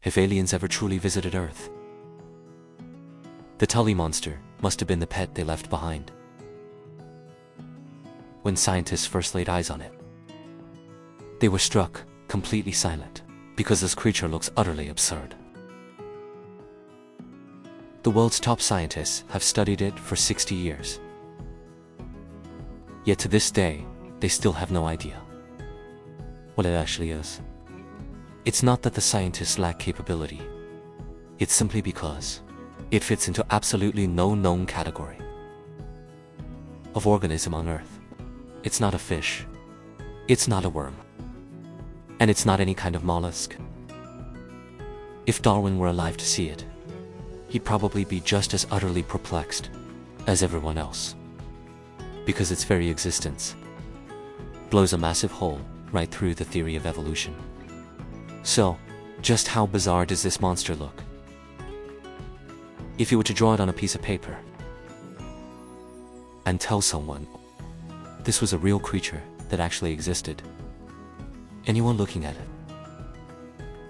if aliens ever truly visited Earth. The Tully Monster must have been the pet they left behind when scientists first laid eyes on it. They were struck completely silent because this creature looks utterly absurd. The world's top scientists have studied it for 60 years. Yet to this day, they still have no idea what it actually is. It's not that the scientists lack capability. It's simply because it fits into absolutely no known category of organism on Earth. It's not a fish. It's not a worm. And it's not any kind of mollusk. If Darwin were alive to see it, he'd probably be just as utterly perplexed as everyone else, because its very existence blows a massive hole right through the theory of evolution. So, just how bizarre does this monster look? If you were to draw it on a piece of paper and tell someone this was a real creature that actually existed, anyone looking at it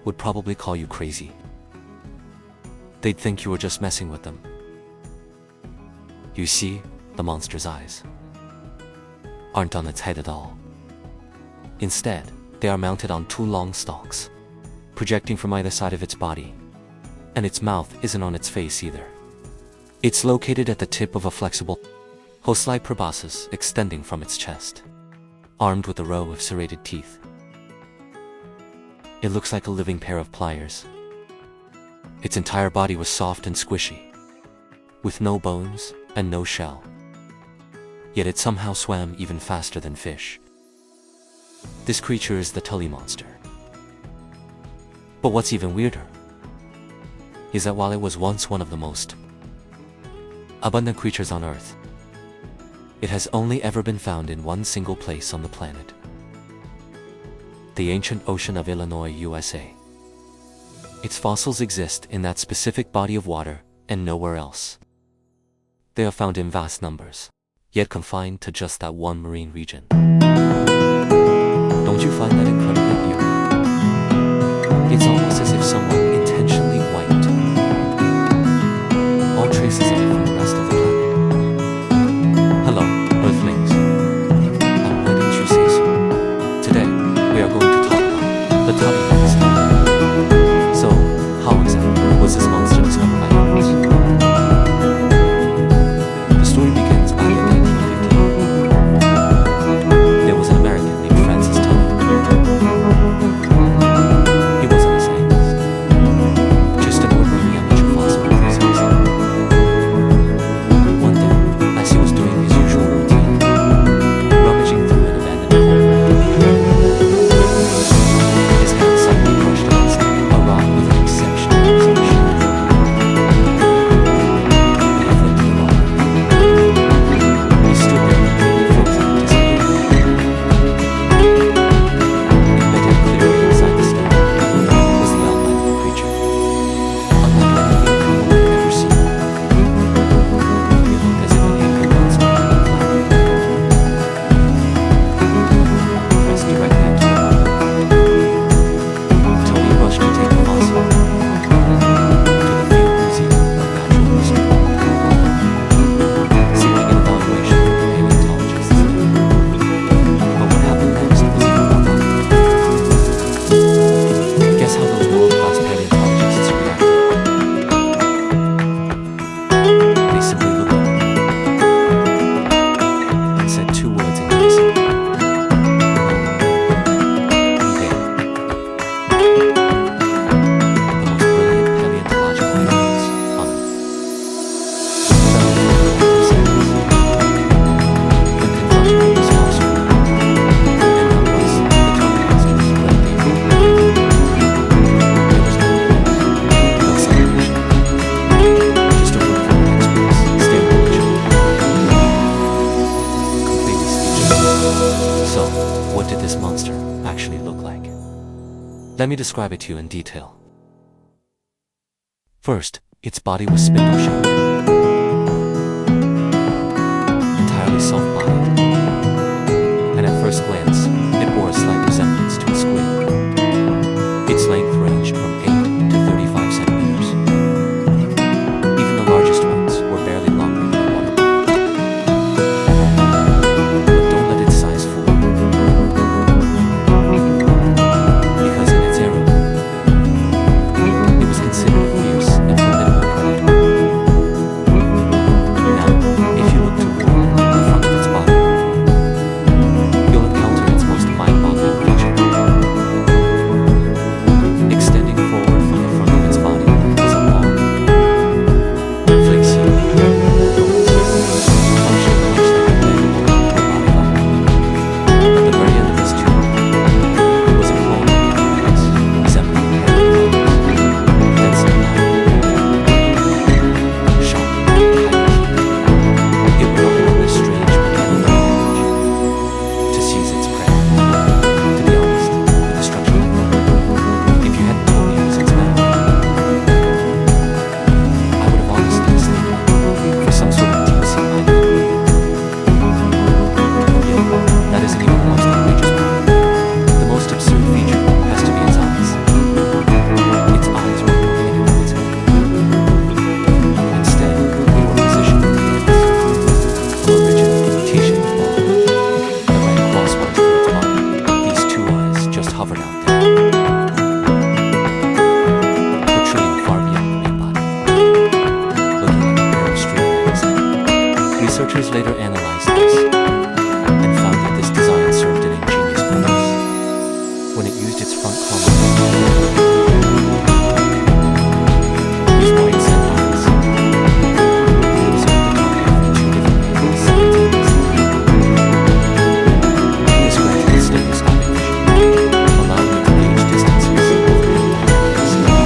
would probably call you crazy. They'd think you were just messing with them. You see, the monster's eyes aren't on its head at all. Instead, they are mounted on two long stalks, projecting from either side of its body, and its mouth isn't on its face either. It's located at the tip of a flexible host-like proboscis extending from its chest, armed with a row of serrated teeth. It looks like a living pair of pliers. Its entire body was soft and squishy, with no bones and no shell. Yet it somehow swam even faster than fish. This creature is the Tully Monster. But what's even weirder is that while it was once one of the most abundant creatures on Earth, it has only ever been found in one single place on the planet: the ancient ocean of Illinois, USA. Its fossils exist in that specific body of water and nowhere else. They are found in vast numbers, yet confined to just that one marine region. Don't you find that incredibly eerie? It's almost as if someone intentionally wiped all traces of it from the rest of the planet. Hello, Earthlings. And why didn't you say so? Today, we are going to talk about the Tully Monster. So, how exactly was this monster discovered by humans? The story begins back in 1915. There was an American named Francis Tully. He wasn't a scientist, just an ordinary amateur fossil enthusiast. One day, as he was doing his usual routine, rummaging through an abandoned hole, his hand suddenly brushed against a rock with an exceptional resolution. He flipped the rock. He stood there completely frozen in disbelief. Embedded clearly inside the stone was the outline of a creature, unlike anything anyone had ever seen. It looked as if an angry monster had been flattened, pressed directly into the rock. Tony rushed to take the fossil to the Field Museum of Natural History, seeking an evaluation from paleontologists. But what happened next was even more fascinating. Guess how those world-class paleontologists reacted? They simply looked at him and said two words in unison. He did. The most brilliant paleontological evidence on Earth. Without further ado, seconds, when confronted with this monster, and that was the Tully Monster's great debut. There was no applause, no celebration, just a room full of experts staring at each other, completely speechless. So, what did this monster actually look like? Let me describe it to you in detail. First, its body was spindle-shaped, entirely soft-bodied, and at first glance, it bore a slight resemblance to a squid. Its length ranged from 8 to Researchers later analyzed this and found that this design served an ingenious purpose. When it used its front column, these wide-set eyes, it observed the target from two different angles simultaneously. It was gradually stereoscopic vision, allowing it to gauge distances over the entire distance.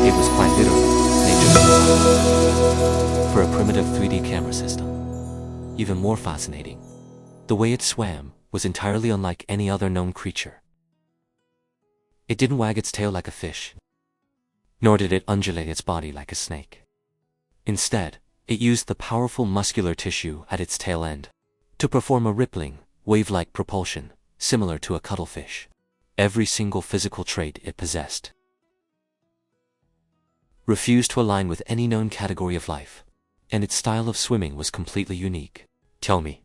It was quite literally nature's design for a primitive 3D camera system. Even more fascinating, the way it swam was entirely unlike any other known creature. It didn't wag its tail like a fish, nor did it undulate its body like a snake. Instead, it used the powerful muscular tissue at its tail end to perform a rippling, wave-like propulsion, similar to a cuttlefish. Every single physical trait it possessed refused to align with any known category of life, and its style of swimming was completely unique. Tell me,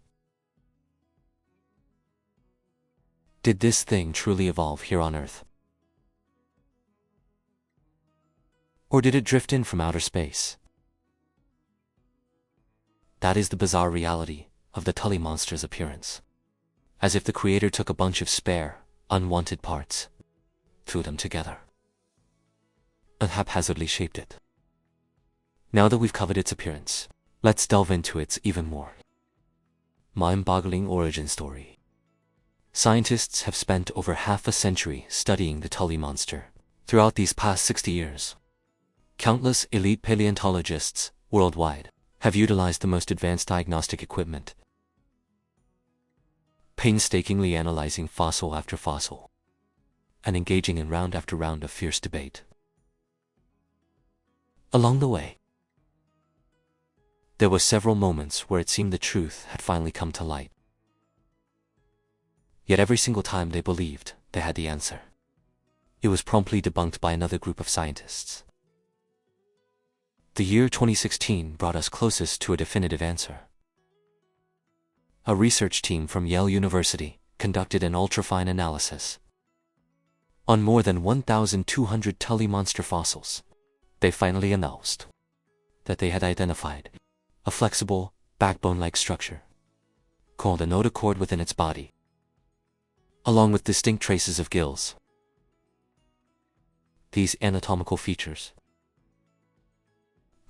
did this thing truly evolve here on Earth? Or did it drift in from outer space? That is the bizarre reality of the Tully Monster's appearance. As if the creator took a bunch of spare, unwanted parts, threw them together, and haphazardly shaped it. Now that we've covered its appearance, let's delve into its even more mind-boggling origin story. Scientists have spent over half a century studying the Tully Monster. Throughout these past 60 years, countless elite paleontologists worldwide have utilized the most advanced diagnostic equipment, painstakingly analyzing fossil after fossil, and engaging in round after round of fierce debate. Along the way, there were several moments where it seemed the truth had finally come to light. Yet every single time they believed they had the answer, it was promptly debunked by another group of scientists. The year 2016 brought us closest to a definitive answer. A research team from Yale University conducted an ultrafine analysis on more than 1,200 Tully Monster fossils. They finally announced that they had identified a flexible, backbone-like structure called a notochord within its body, along with distinct traces of gills. These anatomical features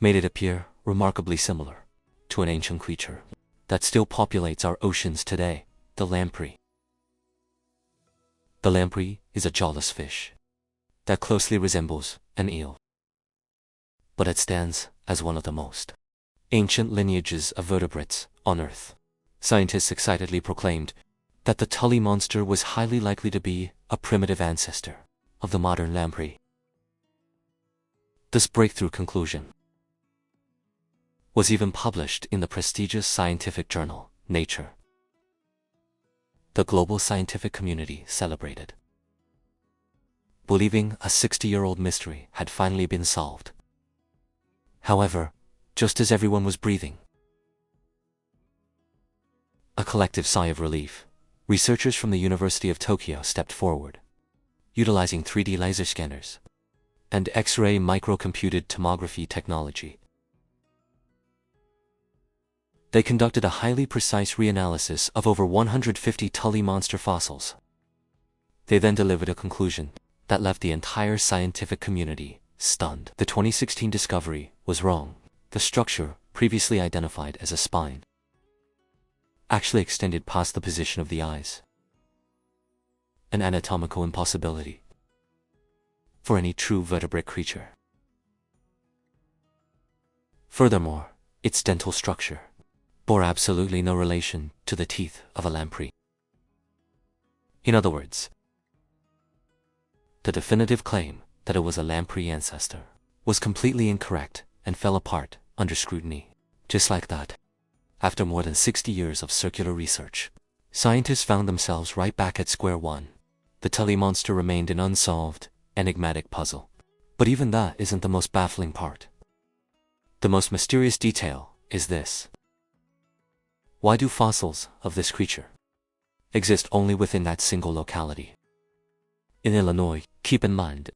made it appear remarkably similar to an ancient creature that still populates our oceans today, the lamprey. The lamprey is a jawless fish that closely resembles an eel, but it stands as one of the most ancient lineages of vertebrates on Earth. Scientists excitedly proclaimed that the Tully Monster was highly likely to be a primitive ancestor of the modern lamprey. This breakthrough conclusion was even published in the prestigious scientific journal, Nature. The global scientific community celebrated, believing a 60-year-old mystery had finally been solved. However, just as everyone was breathing a collective sigh of relief, researchers from the University of Tokyo stepped forward, utilizing 3D laser scanners and X-ray microcomputed tomography technology. They conducted a highly precise reanalysis of over 150 Tully Monster fossils. They then delivered a conclusion that left the entire scientific community stunned. The 2016 discovery was wrong. The structure, previously identified as a spine, actually extended past the position of the eyes. An anatomical impossibility for any true vertebrate creature. Furthermore, its dental structure bore absolutely no relation to the teeth of a lamprey. In other words, the definitive claim that it was a lamprey ancestor was completely incorrect and fell apart under scrutiny. Just like that, after more than 60 years of circular research, scientists found themselves right back at square one. The Tully Monster remained an unsolved, enigmatic puzzle. But even that isn't the most baffling part. The most mysterious detail is this: why do fossils of this creature exist only within that single locality? In Illinois, keep in mind,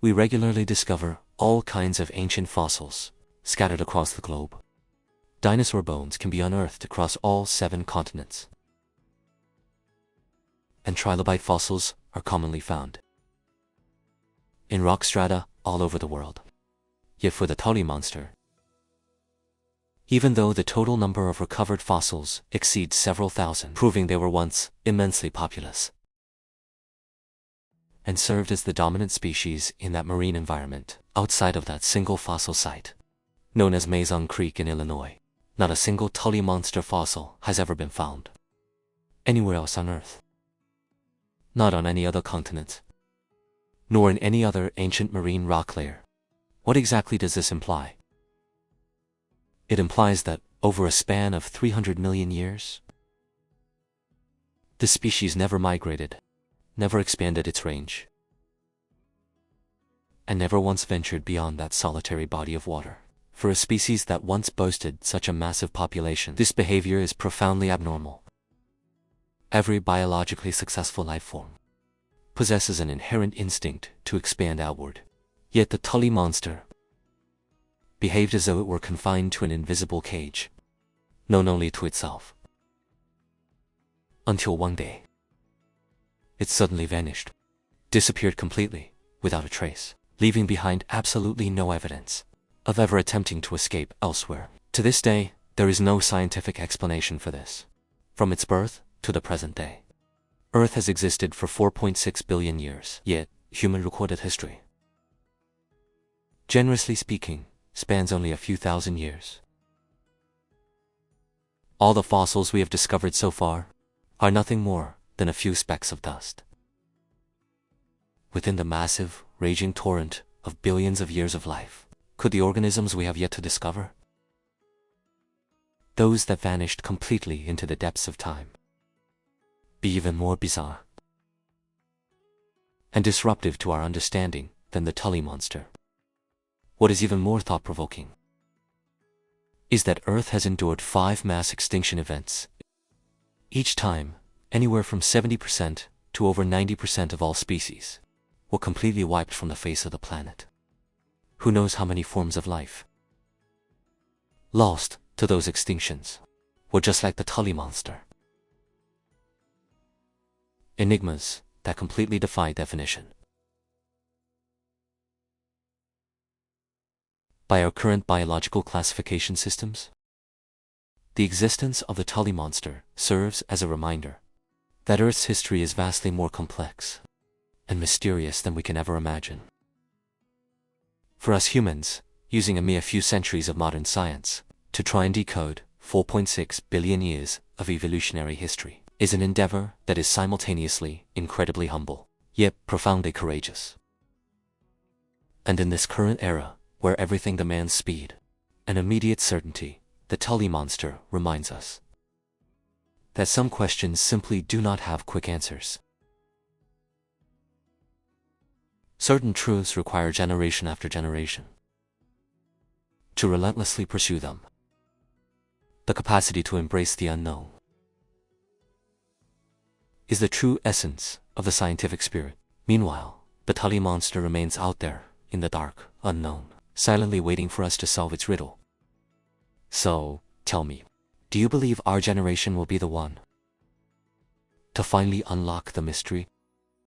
we regularly discover all kinds of ancient fossils scattered across the globe. Dinosaur bones can be unearthed across all 7 continents, and trilobite fossils are commonly found in rock strata all over the world. Yet for the Tully Monster, even though the total number of recovered fossils exceeds several thousand, proving they were once immensely populous and served as the dominant species in that marine environment outside of that single fossil site, known as Mason Creek in Illinois, not a single Tully Monster fossil has ever been found anywhere else on Earth. Not on any other continent, nor in any other ancient marine rock layer. What exactly does this imply? It implies that, over a span of 300 million years, the species never migrated, never expanded its range, and never once ventured beyond that solitary body of water. For a species that once boasted such a massive population, this behavior is profoundly abnormal. Every biologically successful life form possesses an inherent instinct to expand outward. Yet the Tully Monster behaved as though it were confined to an invisible cage, known only to itself. Until one day, it suddenly vanished, disappeared completely, without a trace, leaving behind absolutely no evidence of ever attempting to escape elsewhere. To this day, there is no scientific explanation for this. From its birth to the present day, Earth has existed for 4.6 billion years, yet human recorded history, generously speaking, spans only a few thousand years. All the fossils we have discovered so far are nothing more than a few specks of dust within the massive, raging torrent of billions of years of life. Could the organisms we have yet to discover, those that vanished completely into the depths of time, be even more bizarre and disruptive to our understanding than the Tully Monster? What is even more thought-provoking is that Earth has endured 5 mass extinction events. Each time, anywhere from 70% to over 90% of all species were completely wiped from the face of the planet. Who knows how many forms of life lost to those extinctions were just like the Tully Monster. Enigmas that completely defy definition. By our current biological classification systems, the existence of the Tully Monster serves as a reminder that Earth's history is vastly more complex and mysterious than we can ever imagine. For us humans, using a mere few centuries of modern science to try and decode 4.6 billion years of evolutionary history is an endeavor that is simultaneously incredibly humble, yet profoundly courageous. And in this current era, where everything demands speed and immediate certainty, the Tully Monster reminds us that some questions simply do not have quick answers. Certain truths require generation after generation to relentlessly pursue them. The capacity to embrace the unknown is the true essence of the scientific spirit. Meanwhile, the Tully Monster remains out there in the dark, unknown, silently waiting for us to solve its riddle. So, tell me, do you believe our generation will be the one to finally unlock the mystery?